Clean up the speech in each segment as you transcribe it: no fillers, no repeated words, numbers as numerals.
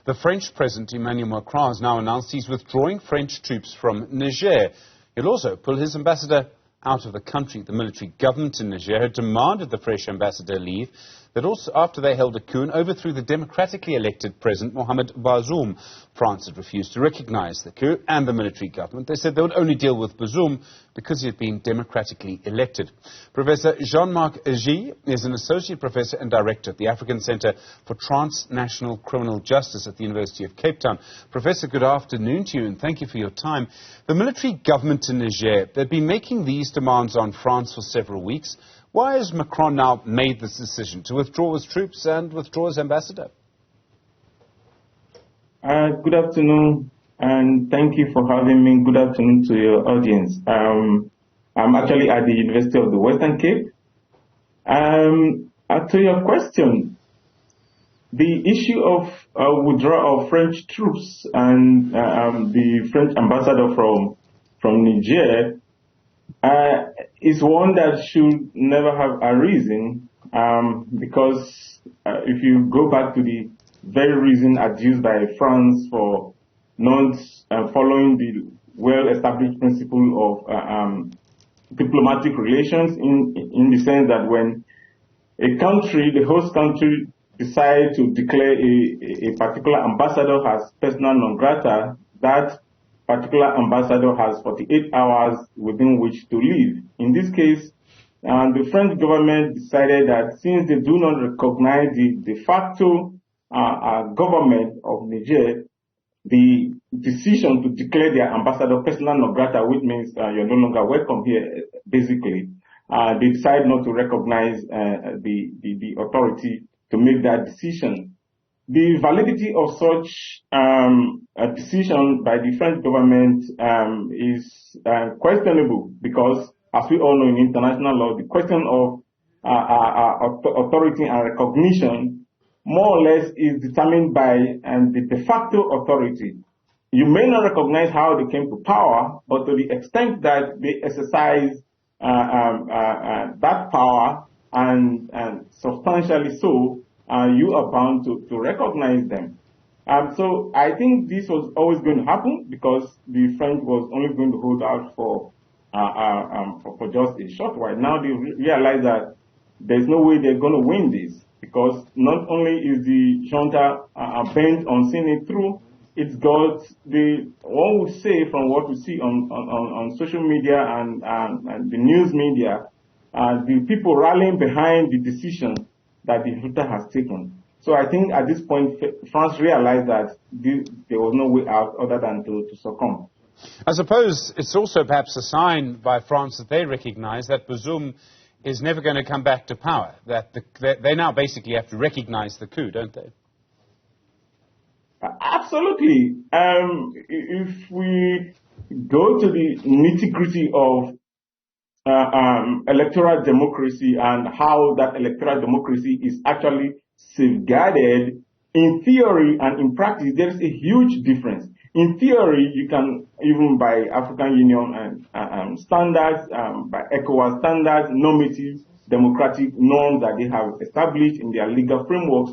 The French President Emmanuel Macron has now announced he's withdrawing French troops from Niger. He'll also pull his ambassador out of the country. The military government in Niger had demanded the French ambassador leave, that also after they held a coup and overthrew the democratically elected President Mohamed Bazoum. France had refused to recognize the coup and the military government. They said they would only deal with Bazoum because he had been democratically elected. Professor Jean-Marc Gy is an associate professor and director at the African Center for Transnational Criminal Justice at the University of Cape Town. Professor, good afternoon to you and thank you for your time. The military government in Niger, they've been making these demands on France for several weeks. Why has Macron now made this decision to withdraw his troops and withdraw his ambassador? Good afternoon, and thank you for having me. Good afternoon to your audience. I'm actually at the University of the Western Cape. To your question, the issue of withdrawal of French troops and the French ambassador from Niger is one that should never have arisen, because if you go back to the very reason adduced by France for not following the well-established principle of diplomatic relations, in the sense that when a country, the host country, decides to declare a particular ambassador as persona non grata, that particular ambassador has 48 hours within which to leave. In this case, the French government decided that since they do not recognize the de facto government of Niger, the decision to declare their ambassador persona non grata, which means you're no longer welcome here, basically, they decide not to recognize the authority to make that decision. The validity of such a decision by the French government is questionable, because, as we all know in international law, the question of authority and recognition more or less is determined by the de facto authority. You may not recognize how they came to power, but to the extent that they exercise that power, and substantially so, you are bound to recognize them. So I think this was always going to happen, because the French was only going to hold out for just a short while. Now they realize that there's no way they're going to win this, because not only is the junta bent on seeing it through, it's got one would say, from what we see on social media and the news media, the people rallying behind the decision that the junta has taken. So I think at this point, France realized that there was no way out other than to succumb. I suppose it's also perhaps a sign by France that they recognize that Bazoum is never going to come back to power, that they now basically have to recognize the coup, don't they? Absolutely. If we go to the nitty-gritty of electoral democracy and how that electoral democracy is actually safeguarded, in theory and in practice, there is a huge difference. In theory, you can, even by African Union and standards, by ECOWAS standards, normative democratic norms that they have established in their legal frameworks,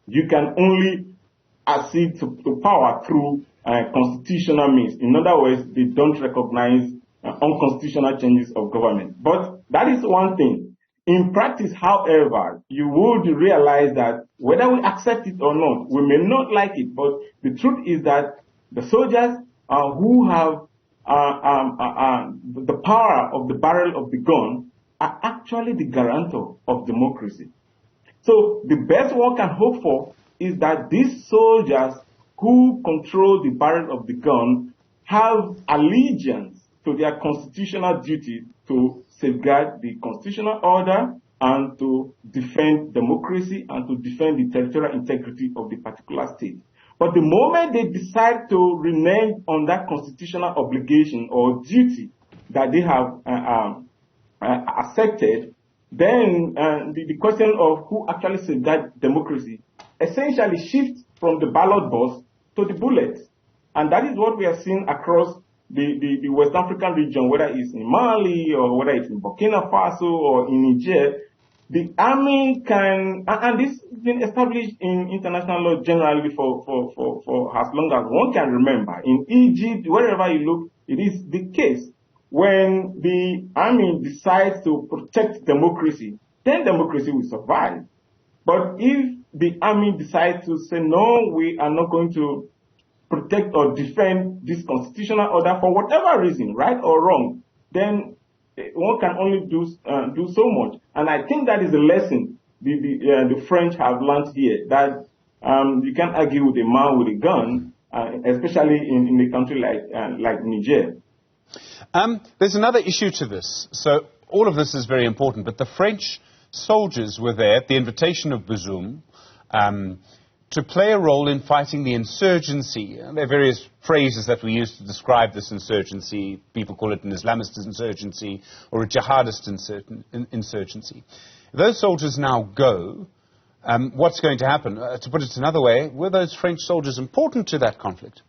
you can only accede to power through constitutional means. In other words, they don't recognize unconstitutional changes of government. But that is one thing. In practice, however, you would realize that whether we accept it or not, we may not like it, but the truth is that the soldiers who have the power of the barrel of the gun are actually the guarantor of democracy. So the best one can hope for is that these soldiers who control the barrel of the gun have allegiance to their constitutional duty to safeguard the constitutional order and to defend democracy and to defend the territorial integrity of the particular state. But the moment they decide to renege on that constitutional obligation or duty that they have accepted, then the question of who actually safeguards democracy essentially shifts from the ballot box to the bullet. And that is what we are seeing across the West African region, whether it's in Mali or whether it's in Burkina Faso or in Niger. the army can, and this has been established in international law generally for as long as one can remember. In Egypt, wherever you look, it is the case. When the army decides to protect democracy, then democracy will survive. But if the army decides to say, no, we are not going to protect or defend this constitutional order for whatever reason, right or wrong, then one can only do so much. And I think that is a lesson the French have learned here, that you can't argue with a man with a gun, especially in a country like Niger. There's another issue to this. So all of this is very important, but the French soldiers were there at the invitation of Bazoum to play a role in fighting the insurgency. There are various phrases that we use to describe this insurgency. People call it an Islamist insurgency or a jihadist insurgency. If those soldiers now go, what's going to happen? To put it another way, were those French soldiers important to that conflict?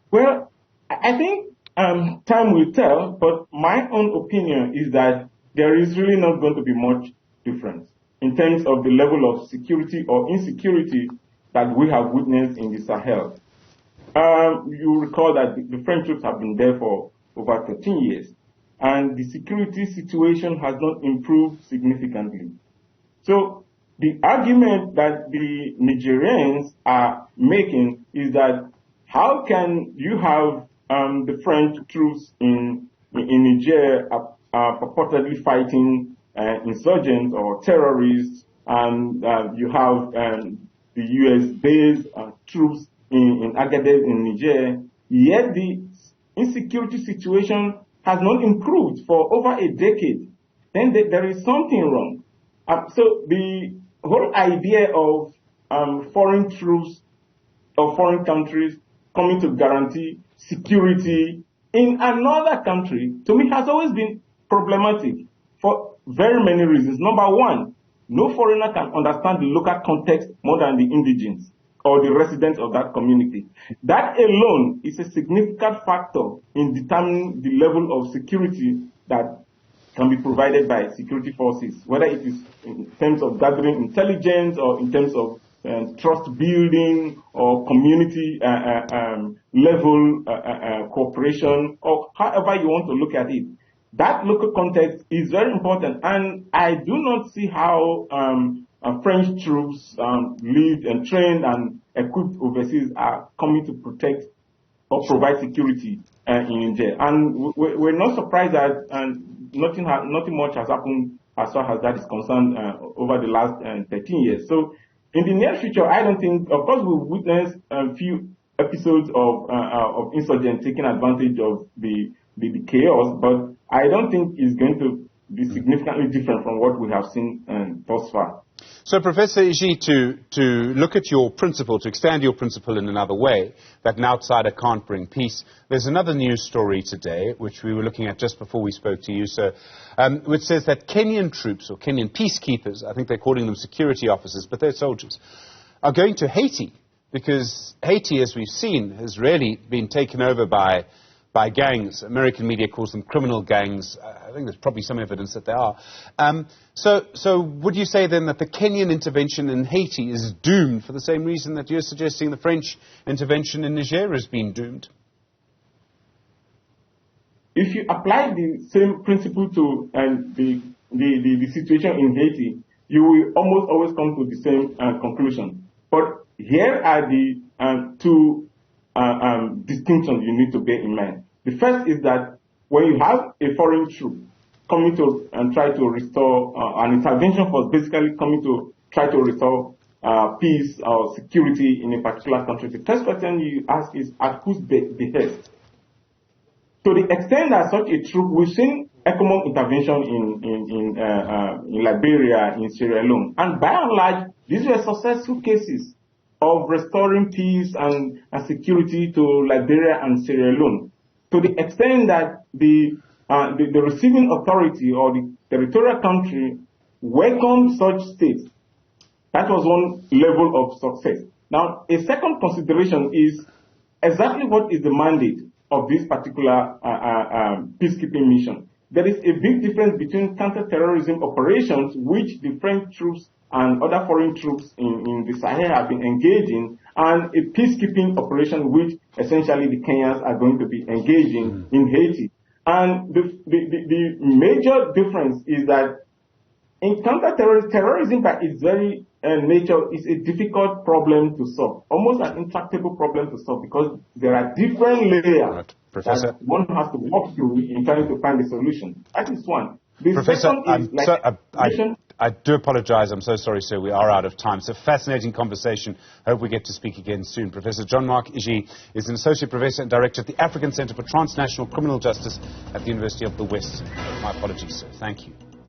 Well, I think time will tell, but my own opinion is that there is really not going to be much difference in terms of the level of security or insecurity that we have witnessed in the Sahel. You recall that the French troops have been there for over 13 years, and the security situation has not improved significantly. So the argument that the Nigerians are making is that how can you have the French troops in Niger purportedly fighting insurgents or terrorists, and you have the U.S.-based troops in Agadez in Niger, yet the insecurity situation has not improved for over a decade. Then there is something wrong. So the whole idea of foreign troops or foreign countries coming to guarantee security in another country, to me, has always been problematic for very many reasons. Number one, no foreigner can understand the local context more than the indigenes or the residents of that community. That alone is a significant factor in determining the level of security that can be provided by security forces, whether it is in terms of gathering intelligence or in terms of trust building or community level cooperation, or however you want to look at it. That local context is very important, and I do not see how French troops lived and trained and equipped overseas are coming to protect or provide security in Niger. And we're not surprised that nothing much has happened as far as that is concerned over the last 13 years. So in the near future, I don't think, of course, we'll witness a few episodes of insurgents taking advantage of the chaos, but I don't think it's going to be significantly different from what we have seen thus far. So, Professor Iji, to look at your principle, to extend your principle in another way, that an outsider can't bring peace, there's another news story today, which we were looking at just before we spoke to you, sir, which says that Kenyan troops, or Kenyan peacekeepers, I think they're calling them security officers, but they're soldiers, are going to Haiti, because Haiti, as we've seen, has really been taken over by gangs. American media calls them criminal gangs. I think there's probably some evidence that they are. So would you say then that the Kenyan intervention in Haiti is doomed for the same reason that you're suggesting the French intervention in Niger has been doomed? If you apply the same principle to the situation in Haiti, you will almost always come to the same conclusion. But here are the two distinctions you need to bear in mind. The first is that when you have a foreign troop coming to and try to restore an intervention force, basically coming to try to restore peace or security in a particular country, the first question you ask is at whose behest? To the extent that such a troop, we've seen ECOMOG intervention in Liberia, in Sierra Leone, and by and large, these were successful cases of restoring peace and security to Liberia and Sierra Leone, to the extent that the receiving authority or the territorial country welcomed such states. That was one level of success. Now, a second consideration is exactly what is the mandate of this particular peacekeeping mission. there is a big difference between counter-terrorism operations, which the French troops and other foreign troops in the Sahel have been engaging, and a peacekeeping operation, which essentially the Kenyans are going to be engaging in Haiti. And the major difference is that in counter-terrorism by its very nature is a difficult problem to solve, almost an intractable problem to solve, because there are different layers right. Professor, that one has to walk through in trying to find a solution. That is one. The Professor, second is like I do apologize. I'm so sorry, sir. We are out of time. It's a fascinating conversation. Hope we get to speak again soon. Professor Jean-Marc Iji is an Associate Professor and Director at the African Center for Transnational Criminal Justice at the University of the West. My apologies, sir. Thank you.